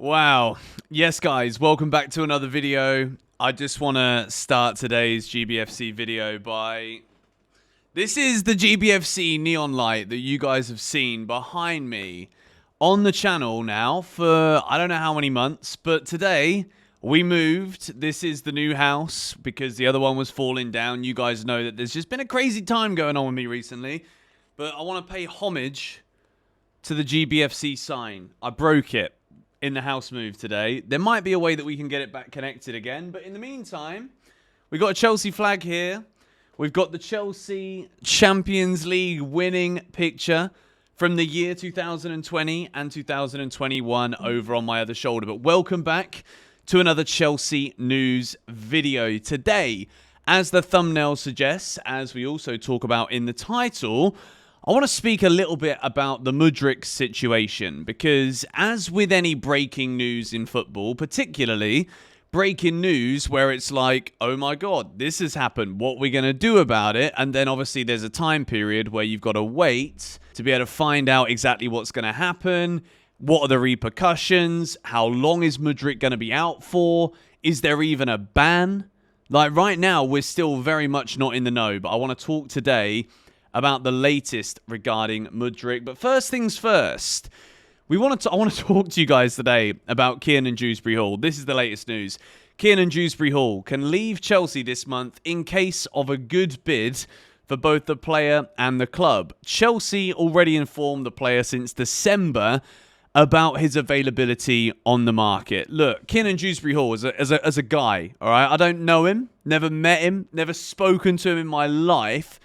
Wow. Yes, guys, welcome back to another video. I just want to start today's GBFC video by... This is the GBFC neon light that you guys have seen behind me on the channel now for I don't know how many months, but today we moved. This is the new house because the other one was falling down. You guys know that there's just been a crazy time going on with me recently, but I want to pay homage to the GBFC sign. I broke it in the house move today. There might be a way that we can get it back connected again, but in the meantime, we've got a Chelsea flag here. We've got the Chelsea Champions League winning picture from the year 2020 and 2021 over on my other shoulder. But welcome back to another Chelsea news video. Today, as the thumbnail suggests, as we also talk about in the title, I want to speak a little bit about the Mudryk situation, because as with any breaking news in football, particularly breaking news where it's like, oh my god, this has happened, what are we going to do about it? And then obviously there's a time period where you've got to wait to be able to find out exactly what's going to happen. What are the repercussions? How long is Mudryk going to be out for? Is there even a ban? Like right now, we're still very much not in the know, but I want to talk today about the latest regarding Mudryk. But first things first, I want to talk to you guys today about Kiernan Dewsbury-Hall. This is the latest news. Kiernan Dewsbury-Hall can leave Chelsea this month in case of a good bid for both the player and the club. Chelsea already informed the player since December about his availability on the market. Look, Kiernan Dewsbury-Hall as a guy, all right? I don't know him, never met him, never spoken to him in my life,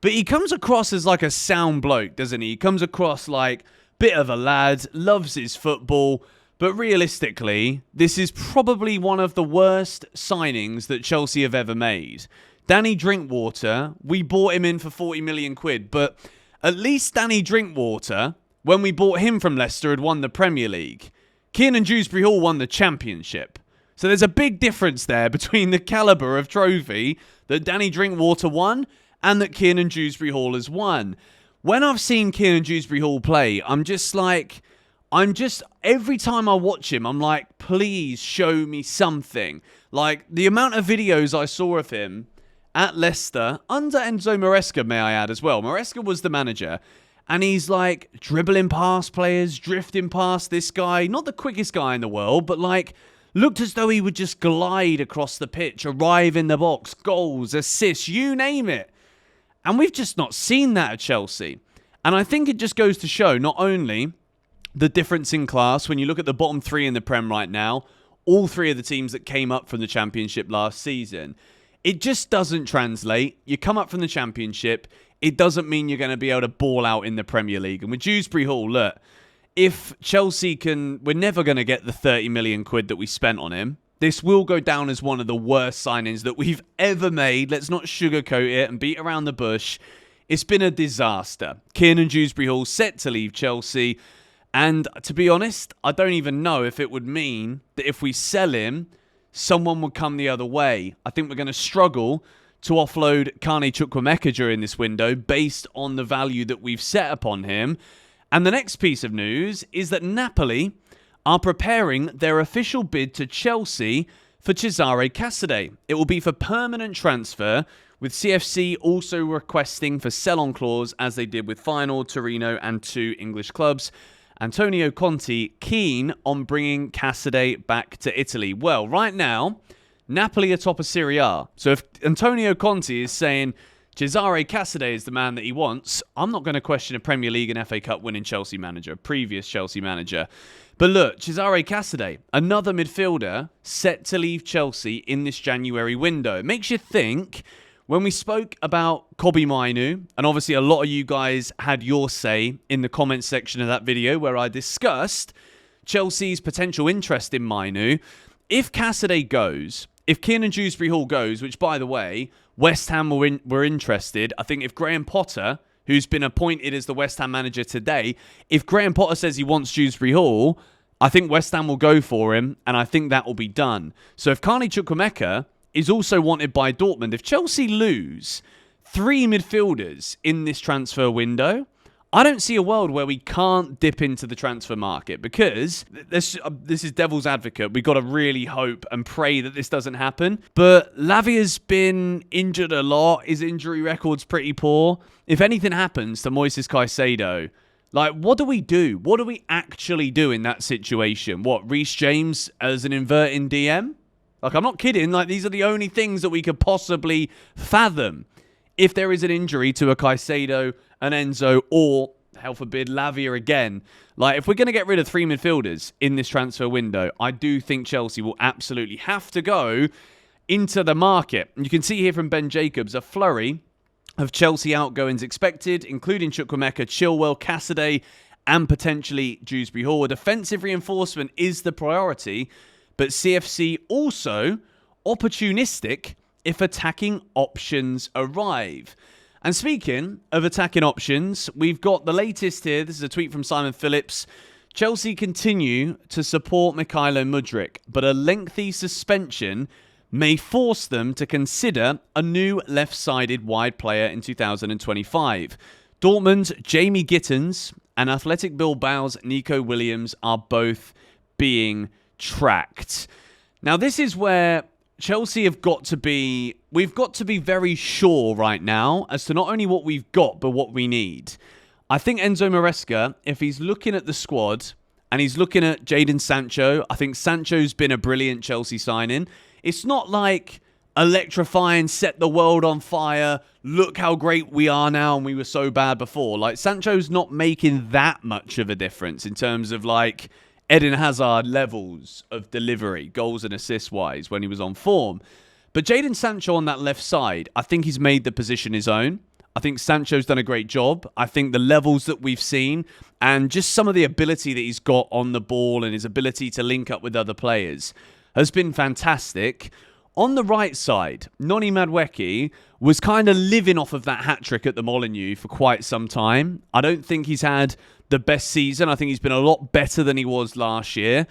but he comes across as like a sound bloke, doesn't he? He comes across like bit of a lad, loves his football, but realistically, this is probably one of the worst signings that Chelsea have ever made. Danny Drinkwater, we bought him in for 40 million quid, but at least Danny Drinkwater, when we bought him from Leicester, had won the Premier League. Kiernan Dewsbury-Hall won the Championship. So there's a big difference there between the calibre of trophy that Danny Drinkwater won and that Kiernan Dewsbury-Hall has won. When I've seen Kiernan Dewsbury-Hall play, every time I watch him, I'm like, please show me something. Like, the amount of videos I saw of him at Leicester, under Enzo Maresca, may I add, as well. Maresca was the manager, and he's like dribbling past players, drifting past this guy. Not the quickest guy in the world, but like, looked as though he would just glide across the pitch, arrive in the box, goals, assists, you name it. And we've just not seen that at Chelsea. And I think it just goes to show not only the difference in class, when you look at the bottom three in the Prem right now, all three of the teams that came up from the Championship last season, it just doesn't translate. You come up from the Championship, it doesn't mean you're going to be able to ball out in the Premier League. And with Dewsbury-Hall, look, if Chelsea we're never going to get the 30 million quid that we spent on him. This will go down as one of the worst signings that we've ever made. Let's not sugarcoat it and beat around the bush. It's been a disaster. Kiernan Dewsbury-Hall set to leave Chelsea. And to be honest, I don't even know if it would mean that if we sell him, someone would come the other way. I think we're going to struggle to offload Carney Chukwuemeka during this window based on the value that we've set upon him. And the next piece of news is that Napoli are preparing their official bid to Chelsea for Cesare Casadei. It will be for permanent transfer, with CFC also requesting for sell-on clause as they did with Feyenoord, Torino and two English clubs. Antonio Conte keen on bringing Casadei back to Italy. Well, right now, Napoli are top of Serie A. So if Antonio Conte is saying Cesare Casadei is the man that he wants, I'm not going to question a Premier League and FA Cup winning Chelsea manager, previous Chelsea manager. But look, Cesare Casadei, another midfielder set to leave Chelsea in this January window. It makes you think, when we spoke about Kobbie Mainoo, and obviously a lot of you guys had your say in the comments section of that video where I discussed Chelsea's potential interest in Mainoo. If Casadei goes, if Kiernan Dewsbury-Hall goes, which by the way, West Ham were interested, I think if Graham Potter, who's been appointed as the West Ham manager today, if Graham Potter says he wants Dewsbury-Hall, I think West Ham will go for him, and I think that will be done. So if Carney Chukwuemeka is also wanted by Dortmund, if Chelsea lose three midfielders in this transfer window, I don't see a world where we can't dip into the transfer market, because this is devil's advocate. We've got to really hope and pray that this doesn't happen. But Lavia's been injured a lot. His injury record's pretty poor. If anything happens to Moises Caicedo, like, what do we do? What do we actually do in that situation? What, Reece James as an inverting DM? Like, I'm not kidding. Like, these are the only things that we could possibly fathom if there is an injury to a Caicedo, an Enzo, or, hell forbid, Lavia again. Like, if we're going to get rid of 3 midfielders in this transfer window, I do think Chelsea will absolutely have to go into the market. And you can see here from Ben Jacobs, a flurry of Chelsea outgoings expected, including Chukwuemeka, Chilwell, Casadei, and potentially Dewsbury-Hall. A defensive reinforcement is the priority, but CFC also opportunistic if attacking options arrive. And speaking of attacking options, we've got the latest here. This is a tweet from Simon Phillips. Chelsea continue to support Mykhailo Mudryk, but a lengthy suspension may force them to consider a new left-sided wide player in 2025. Dortmund's Jamie Gittins and Athletic Bilbao's Nico Williams are both being tracked. Now, this is where Chelsea we've got to be very sure right now as to not only what we've got, but what we need. I think Enzo Maresca, if he's looking at the squad and he's looking at Jadon Sancho, I think Sancho's been a brilliant Chelsea signing. It's not like electrifying, set the world on fire, look how great we are now and we were so bad before. Like, Sancho's not making that much of a difference in terms of, like, Eden Hazard levels of delivery, goals and assists-wise, when he was on form. But Jadon Sancho on that left side, I think he's made the position his own. I think Sancho's done a great job. I think the levels that we've seen and just some of the ability that he's got on the ball and his ability to link up with other players has been fantastic. On the right side, Noni Madueke was kind of living off of that hat-trick at the Molineux for quite some time. I don't think he's had the best season. I think he's been a lot better than he was last year.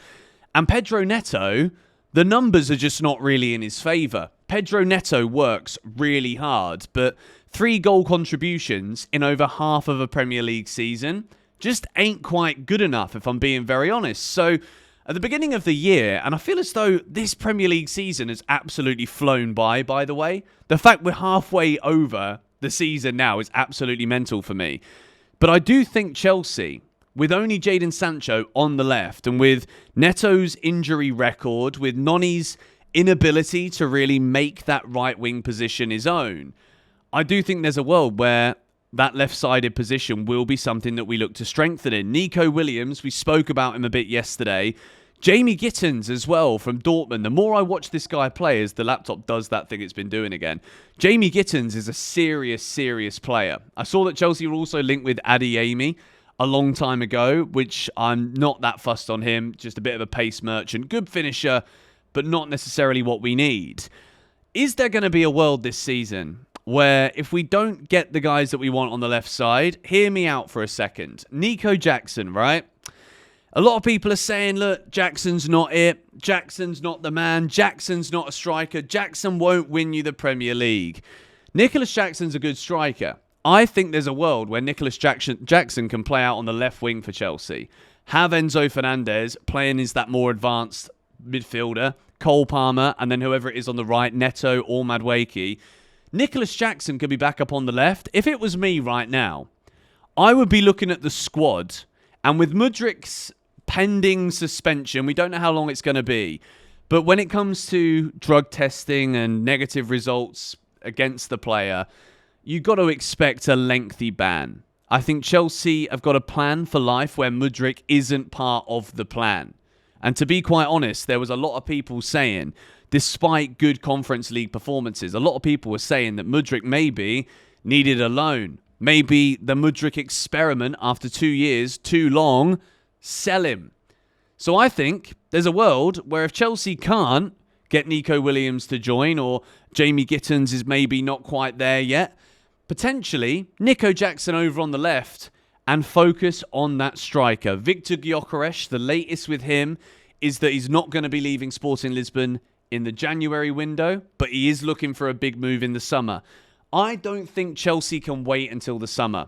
And Pedro Neto, the numbers are just not really in his favour. Pedro Neto works really hard, but 3 goal contributions in over half of a Premier League season just ain't quite good enough, if I'm being very honest. So at the beginning of the year, and I feel as though this Premier League season has absolutely flown by the way. The fact we're halfway over the season now is absolutely mental for me. But I do think Chelsea, with only Jadon Sancho on the left, and with Neto's injury record, with Noni's inability to really make that right-wing position his own, I do think there's a world where that left-sided position will be something that we look to strengthen in. Nico Williams, we spoke about him a bit yesterday. Jamie Gittins as well from Dortmund. The more I watch this guy play, as the laptop does that thing it's been doing again, Jamie Gittins is a serious player. I saw that Chelsea were also linked with Adeyemi a long time ago, which I'm not that fussed on him. Just a bit of a pace merchant. Good finisher, but not necessarily what we need. Is there going to be a world this season where if we don't get the guys that we want on the left side, hear me out for a second. Nico Jackson, right? A lot of people are saying, look, Jackson's not it. Jackson's not the man. Jackson's not a striker. Jackson won't win you the Premier League. Nicholas Jackson's a good striker. I think there's a world where Nicholas Jackson can play out on the left wing for Chelsea. Have Enzo Fernandez playing as that more advanced midfielder, Cole Palmer, and then whoever it is on the right, Neto or Madueke. Nicholas Jackson could be back up on the left. If it was me right now, I would be looking at the squad, and with Mudryk's pending suspension, we don't know how long it's going to be, but when it comes to drug testing and negative results against the player, you've got to expect a lengthy ban. I think Chelsea have got a plan for life where Mudryk isn't part of the plan. And to be quite honest, there was a lot of people saying, despite good Conference League performances, a lot of people were saying that Mudryk maybe needed a loan. Maybe the Mudryk experiment after 2 years, too long, sell him. So I think there's a world where if Chelsea can't get Nico Williams to join, or Jamie Gittins is maybe not quite there yet, potentially Nico Jackson over on the left and focus on that striker. Victor Gyökeres, the latest with him is that he's not going to be leaving Sporting Lisbon in the January window, but he is looking for a big move in the summer. I don't think Chelsea can wait until the summer.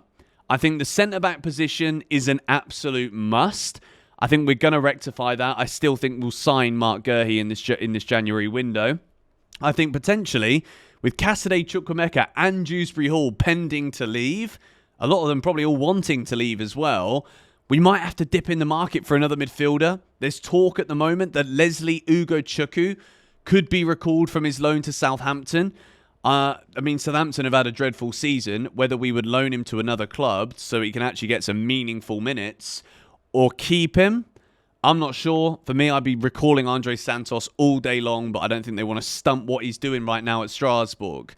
I think the centre-back position is an absolute must. I think we're going to rectify that. I still think we'll sign Mark Gurhey in this January window. I think potentially with Casadei, Chukwuemeka and Dewsbury-Hall pending to leave, a lot of them probably all wanting to leave as well, we might have to dip in the market for another midfielder. There's talk at the moment that Leslie Ugochukwu could be recalled from his loan to Southampton. I mean, Southampton have had a dreadful season. Whether we would loan him to another club so he can actually get some meaningful minutes or keep him, I'm not sure. For me, I'd be recalling Andre Santos all day long, but I don't think they want to stump what he's doing right now at Strasbourg.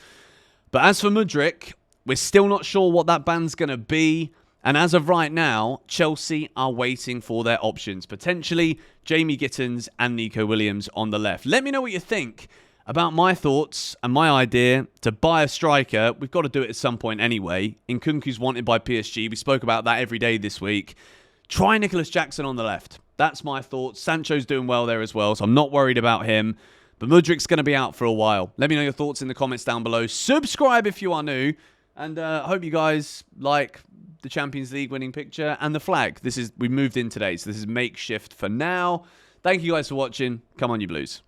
But as for Mudryk, we're still not sure what that ban's going to be. And as of right now, Chelsea are waiting for their options. Potentially Jamie Gittins and Nico Williams on the left. Let me know what you think about my thoughts and my idea to buy a striker. We've got to do it at some point anyway. Nkunku's wanted by PSG. We spoke about that every day this week. Try Nicholas Jackson on the left. That's my thoughts. Sancho's doing well there as well, so I'm not worried about him. But Mudryk's going to be out for a while. Let me know your thoughts in the comments down below. Subscribe if you are new. And I hope you guys like the Champions League winning picture and the flag. We moved in today, so this is makeshift for now. Thank you guys for watching. Come on, you Blues.